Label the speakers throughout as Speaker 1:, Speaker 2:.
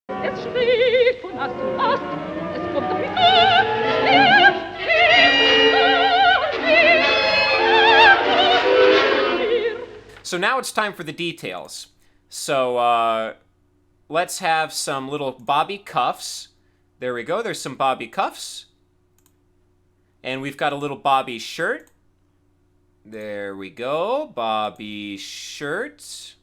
Speaker 1: Es schreit von Ast zu Ast, es kommt doch nicht auf, er steht.
Speaker 2: So now it's time for the details. So, let's have some little Bobbie cuffs. There we go, there's some Bobbie cuffs. And we've got a little Bobbie shirt. There we go, Bobbie shirt.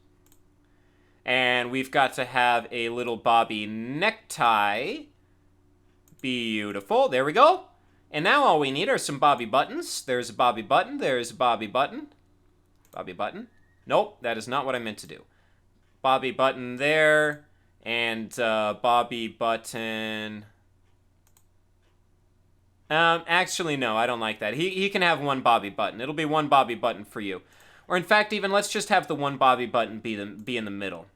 Speaker 2: And we've got to have a little Bobbie necktie. Beautiful, there we go. And now all we need are some Bobbie buttons. There's a Bobbie button, there's a Bobbie button. Bobbie button. Nope, that is not what I meant to do. Bobbie button there, and Bobbie button... actually, no, I don't like that. He can have one Bobbie button. It'll be one Bobbie button for you. Or in fact, even, let's just have the one Bobbie button be in the middle.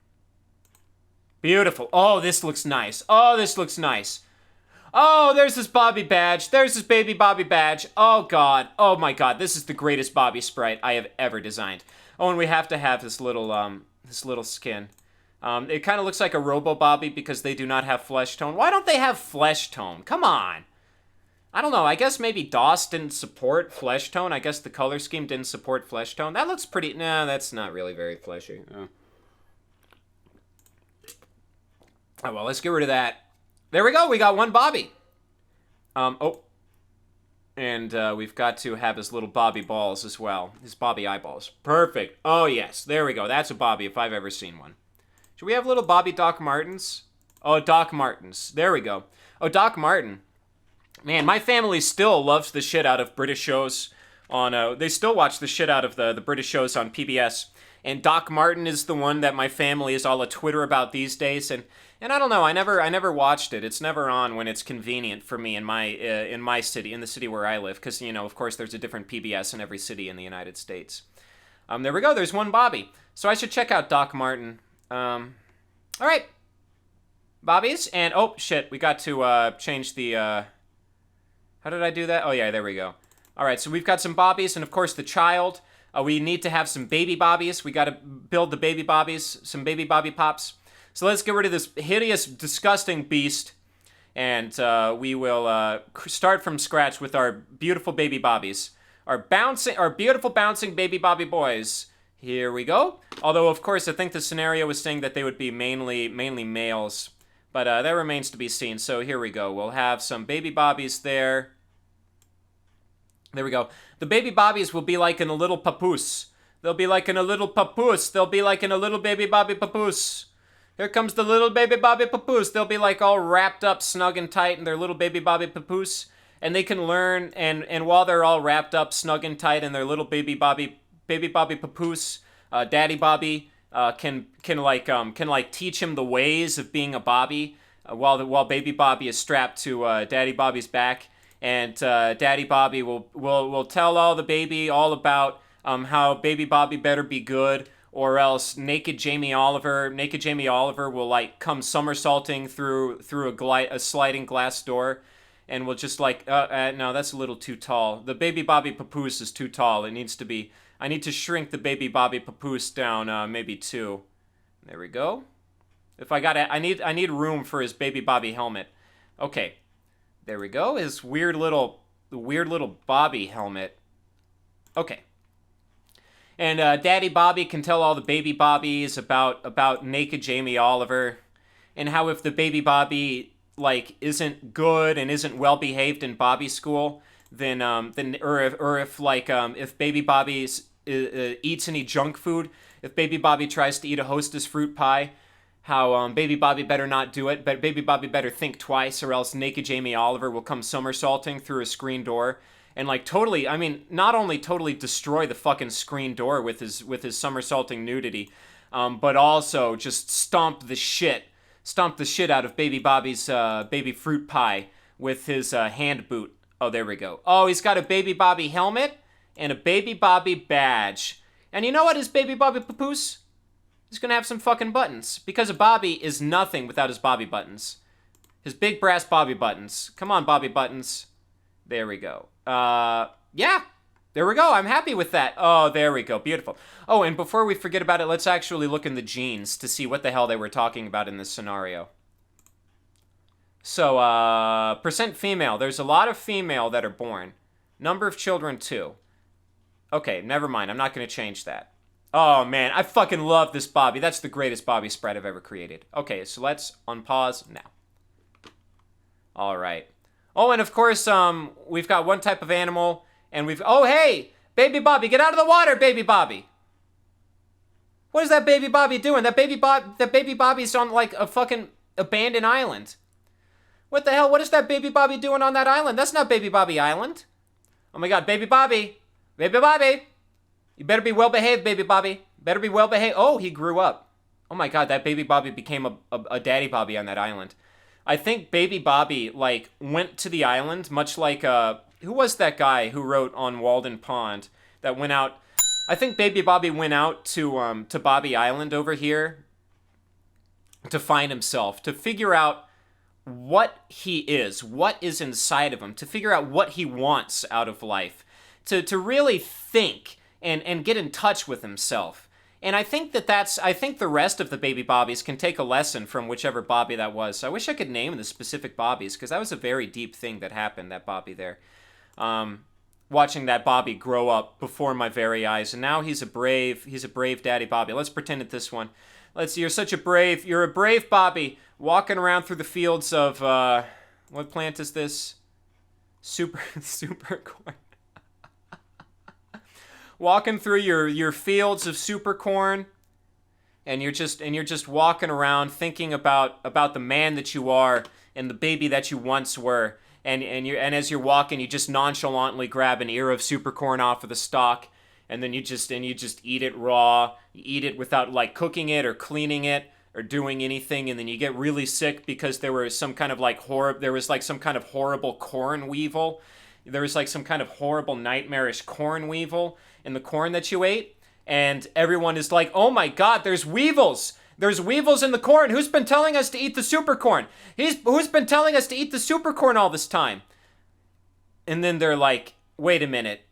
Speaker 2: Beautiful. Oh, this looks nice. Oh, this looks nice. Oh, there's this Bobbie badge. There's this baby Bobbie badge. Oh, God. Oh, my God. This is the greatest Bobbie sprite I have ever designed. Oh, and we have to have this little skin. It kind of looks like a Robo Bobbie because they do not have flesh tone. Why don't they have flesh tone? Come on. I don't know. I guess maybe DOS didn't support flesh tone. I guess the color scheme didn't support flesh tone. That looks pretty... Nah, that's not really very fleshy. Oh, well, let's get rid of that. There we go. We got one Bobbie. Oh. And we've got to have his little Bobbie balls as well. His Bobbie eyeballs. Perfect. Oh, yes. There we go. That's a Bobbie if I've ever seen one. Should we have little Bobbie Doc Martens? Oh, Doc Martens. There we go. Oh, Doc Marten. Man, my family still loves the shit out of British shows on... they still watch the shit out of the British shows on PBS. And Doc Marten is the one that my family is all a Twitter about these days. And I don't know, I never watched it. It's never on when it's convenient for me in my city, in the city where I live, because, you know, of course, there's a different PBS in every city in the United States. There we go. There's one Bobbie. So I should check out Doc Marten. All right, Bobbies, and oh shit, we got to change the. How did I do that? Oh yeah, there we go. All right, so we've got some Bobbies, and of course the child. We need to have some baby Bobbies. We got to build the baby Bobbies, some baby Bobbie pops. So let's get rid of this hideous, disgusting beast, and we will start from scratch with our beautiful baby Bobbies, our beautiful bouncing baby Bobbie boys. Here we go. Although, of course, I think the scenario was saying that they would be mainly males, but that remains to be seen. So here we go. We'll have some baby Bobbies there. There we go. The baby Bobbies will be like in a little Papoose. They'll be like in a little Papoose. They'll be like in a little baby Bobbie Papoose. Here comes the little baby Bobbie Papoose. They'll be like all wrapped up snug and tight in their little baby Bobbie Papoose. And they can learn, and while they're all wrapped up snug and tight in their little baby Bobbie Papoose, Daddy Bobbie can teach him the ways of being a Bobbie, while baby Bobbie is strapped to Daddy Bobbie's back, and Daddy Bobbie will tell all the baby all about how baby Bobbie better be good, or else naked Jamie Oliver will like come somersaulting through a sliding glass door. And we'll just like, no, that's a little too tall. The baby Bobbie Papoose is too tall. It needs to be, I need to shrink the baby Bobbie Papoose down, maybe 2. There we go. If I got it, I need room for his baby Bobbie helmet. Okay, there we go. His weird little Bobbie helmet. Okay. And Daddy Bobbie can tell all the baby Bobbies about naked Jamie Oliver, and how if the baby Bobbie like isn't good and isn't well behaved in Bobbie school, then if baby Bobbie eats any junk food, if baby Bobbie tries to eat a Hostess fruit pie, how baby Bobbie better not do it, but baby Bobbie better think twice, or else naked Jamie Oliver will come somersaulting through a screen door and like totally, I mean, not only totally destroy the fucking screen door with his somersaulting nudity, but also just stomp the shit out of baby Bobbie's baby fruit pie with his hand boot. Oh, there we go. Oh, he's got a baby Bobbie helmet and a baby Bobbie badge. And you know what, his baby Bobbie Papoose? He's gonna have some fucking buttons, because a Bobbie is nothing without his Bobbie buttons. His big brass Bobbie buttons. Come on, Bobbie buttons. There we go. Yeah. There we go. I'm happy with that. Oh, there we go. Beautiful. Oh, and before we forget about it, let's actually look in the genes to see what the hell they were talking about in this scenario. So, percent female. There's a lot of female that are born. Number of children, 2. Okay, never mind. I'm not going to change that. Oh, man. I fucking love this Bobbie. That's the greatest Bobbie sprite I've ever created. Okay, so let's unpause now. All right. Oh, and of course, we've got one type of animal, and we've... Oh, hey! Baby Bobbie, get out of the water, baby Bobbie! What is that baby Bobbie doing? That baby Bobbie's on, like, a fucking abandoned island. What the hell? What is that baby Bobbie doing on that island? That's not baby Bobbie Island. Oh my god, baby Bobbie! Baby Bobbie! You better be well-behaved, baby Bobbie. Better be well-behaved. Oh, he grew up. Oh my god, that baby Bobbie became a daddy Bobbie on that island. I think baby Bobbie, like, went to the island, much like, who was that guy who wrote on Walden Pond that went out... I think baby Bobbie went out to Bobbie Island over here to find himself, to figure out what he is, what is inside of him, to figure out what he wants out of life, to really think and get in touch with himself. And I think I think the rest of the baby Bobbies can take a lesson from whichever Bobbie that was. So I wish I could name the specific Bobbies, because that was a very deep thing that happened, that Bobbie there. Watching that Bobbie grow up before my very eyes, and now he's a brave daddy Bobbie. Let's pretend it's this one. You're a brave Bobbie, walking around through the fields of, what plant is this? Super corn. Walking through your fields of super corn, and you're just walking around thinking about the man that you are and the baby that you once were. And as you're walking, you just nonchalantly grab an ear of super corn off of the stalk, and then you just eat it raw. You eat it without, like, cooking it or cleaning it or doing anything, and then you get really sick because there was some kind of some kind of horrible corn weevil. There was like some kind of horrible nightmarish corn weevil in the corn that you ate, and everyone is like, "Oh my god, there's weevils! There's weevils in the corn! Who's been telling us to eat the super corn? Who's been telling us to eat the super corn all this time?" And then they're like, "Wait a minute."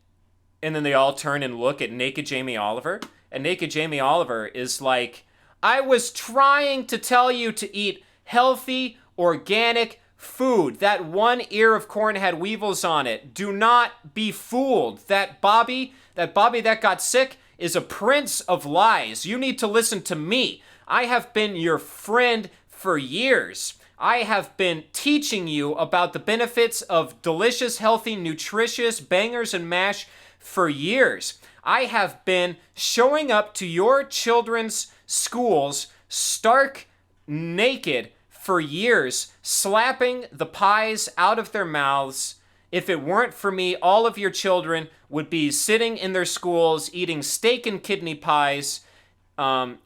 Speaker 2: And then they all turn and look at naked Jamie Oliver, and naked Jamie Oliver is like, "I was trying to tell you to eat healthy, organic food. That one ear of corn had weevils on it. Do not be fooled. That Bobbie that got sick is a prince of lies. You need to listen to me. I have been your friend for years. I have been teaching you about the benefits of delicious, healthy, nutritious bangers and mash for years. I have been showing up to your children's schools stark naked for years, slapping the pies out of their mouths. If it weren't for me, all of your children would be sitting in their schools eating steak and kidney pies,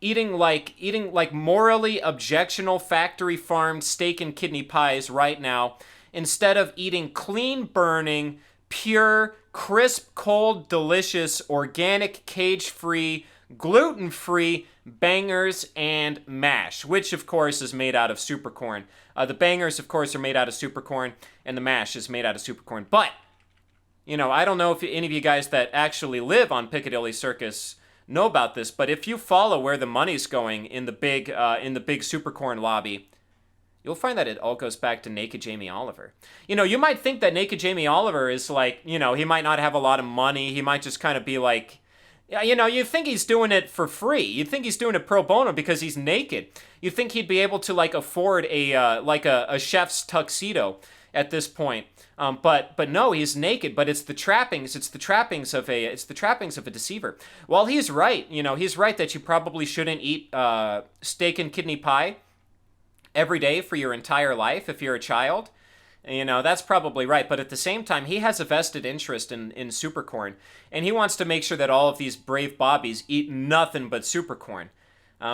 Speaker 2: eating like morally objectionable factory farmed steak and kidney pies right now, instead of eating clean burning, pure, crisp, cold, delicious, organic, cage-free, gluten-free bangers and mash, which of course is made out of supercorn. The bangers, of course, are made out of supercorn, and the mash is made out of supercorn. But, I don't know if any of you guys that actually live on Piccadilly Circus know about this, but if you follow where the money's going in the big supercorn lobby, you'll find that it all goes back to naked Jamie Oliver. You might think that naked Jamie Oliver is like, he might not have a lot of money. He might just kind of be like, you think he's doing it for free. You think he's doing it pro bono because he's naked. You think he'd be able to like afford a chef's tuxedo at this point. But no, he's naked. But it's the trappings. It's the trappings of a deceiver. Well, he's right. He's right that you probably shouldn't eat steak and kidney pie every day for your entire life if you're a child. That's probably right. But at the same time, he has a vested interest in supercorn. And he wants to make sure that all of these brave Bobbies eat nothing but supercorn.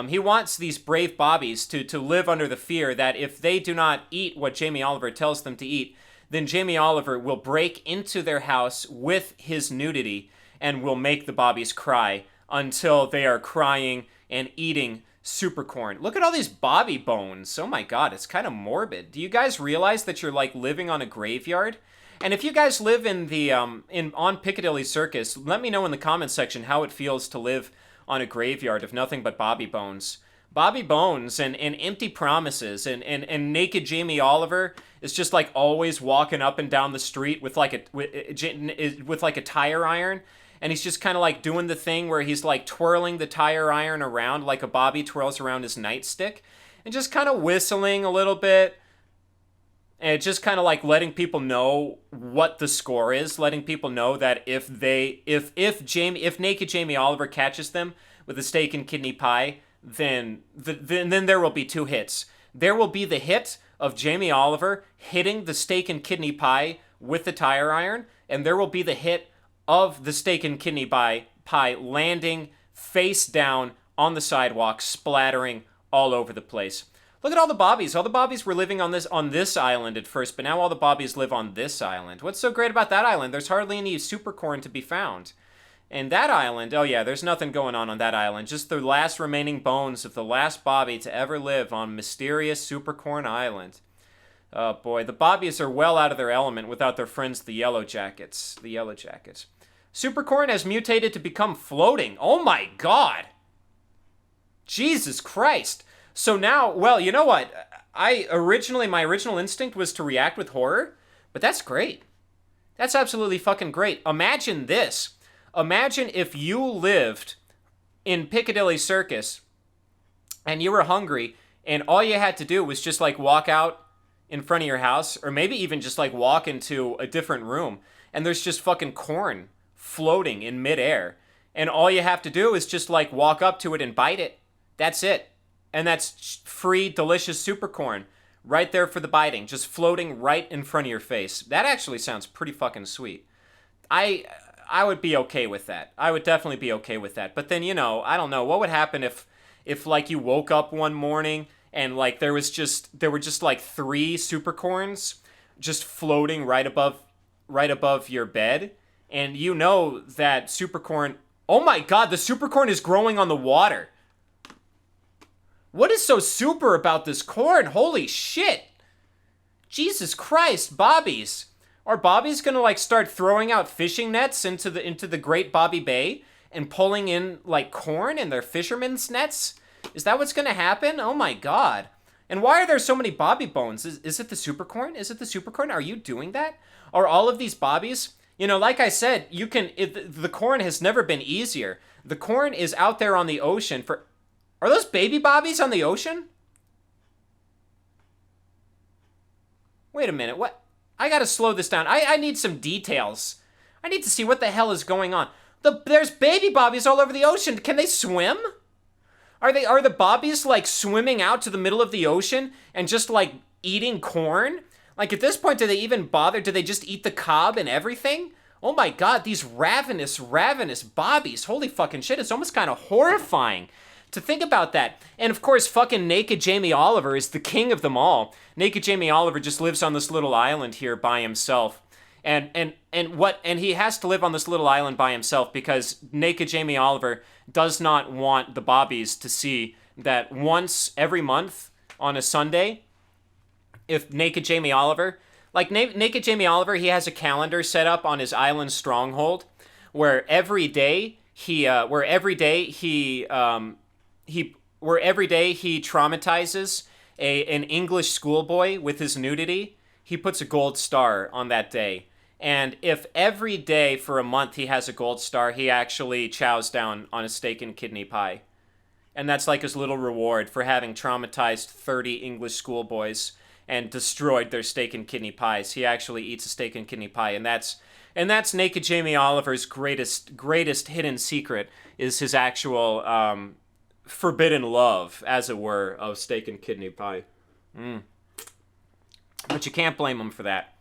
Speaker 2: He wants these brave Bobbies to live under the fear that if they do not eat what Jamie Oliver tells them to eat, then Jamie Oliver will break into their house with his nudity and will make the Bobbies cry until they are crying and eating supercorn. Look at all these Bobbie bones. Oh my god, it's kind of morbid. Do you guys realize that you're like living on a graveyard? And if you guys live on Piccadilly Circus, let me know in the comments section how it feels to live on a graveyard of nothing but Bobbie bones. Bobbie Bones and Empty Promises and Naked Jamie Oliver is just like always walking up and down the street with like a tire iron, and he's just kind of like doing the thing where he's like twirling the tire iron around like a Bobbie twirls around his nightstick, and just kind of whistling a little bit. And just kind of like letting people know what the score is, letting people know that if Naked Jamie Oliver catches them with a steak and kidney pie, then there will be two hits. There will be the hit of Jamie Oliver hitting the steak and kidney pie with the tire iron, and there will be the hit of the steak and kidney pie landing face down on the sidewalk, splattering all over the place. Look at all the Bobbies. All the Bobbies were living on this island at first, but now all the Bobbies live on this island. What's so great about that island? There's hardly any supercorn to be found. And that island, oh yeah, there's nothing going on that island. Just the last remaining bones of the last Bobbie to ever live on mysterious Supercorn Island. Oh boy, the Bobbies are well out of their element without their friends, the Yellow Jackets. The Yellow Jackets. Supercorn has mutated to become floating. Oh my god! Jesus Christ! So now, well, you know what? My original instinct was to react with horror, but that's great. That's absolutely fucking great. Imagine this. Imagine if you lived in Piccadilly Circus and you were hungry and all you had to do was just like walk out in front of your house, or maybe even just like walk into a different room, and there's just fucking corn floating in midair, and all you have to do is just like walk up to it and bite it. That's it. And that's free, delicious supercorn right there for the biting, just floating right in front of your face. That actually sounds pretty fucking sweet. I would be okay with that. I would definitely be okay with that. But then, I don't know, what would happen if like you woke up one morning and like there were just like 3 supercorns just floating right above your bed, and you know that supercorn, oh my god, the supercorn is growing on the water. What is so super about this corn? Holy shit. Jesus Christ, Bobbies. Are Bobbies gonna like start throwing out fishing nets into the Great Bobbie Bay and pulling in like corn in their fishermen's nets? Is that what's gonna happen? Oh my god. And why are there so many Bobbie bones? Is it the supercorn? Is it the supercorn? Are you doing that? Are all of these Bobbies? Like I said, the corn has never been easier. The corn is out there on the ocean for... Are those baby Bobbies on the ocean? Wait a minute, what? I gotta slow this down. I need some details. I need to see what the hell is going on. There's baby Bobbies all over the ocean. Can they swim? Are the Bobbies like swimming out to the middle of the ocean and just like eating corn? Like at this point, do they even bother? Do they just eat the cob and everything? Oh my god, these ravenous Bobbies. Holy fucking shit, it's almost kind of horrifying to think about that. And of course, fucking Naked Jamie Oliver is the king of them all. Naked Jamie Oliver just lives on this little island here by himself. And he has to live on this little island by himself because Naked Jamie Oliver does not want the Bobbies to see that once every month on a Sunday, if Naked Jamie Oliver, Naked Jamie Oliver, he has a calendar set up on his island stronghold where every day he traumatizes an English schoolboy with his nudity. He puts a gold star on that day. And if every day for a month he has a gold star, he actually chows down on a steak and kidney pie. And that's like his little reward for having traumatized 30 English schoolboys and destroyed their steak and kidney pies. He actually eats a steak and kidney pie, and that's Naked Jamie Oliver's greatest hidden secret, is his actual forbidden love, as it were, of steak and kidney pie. But you can't blame him for that.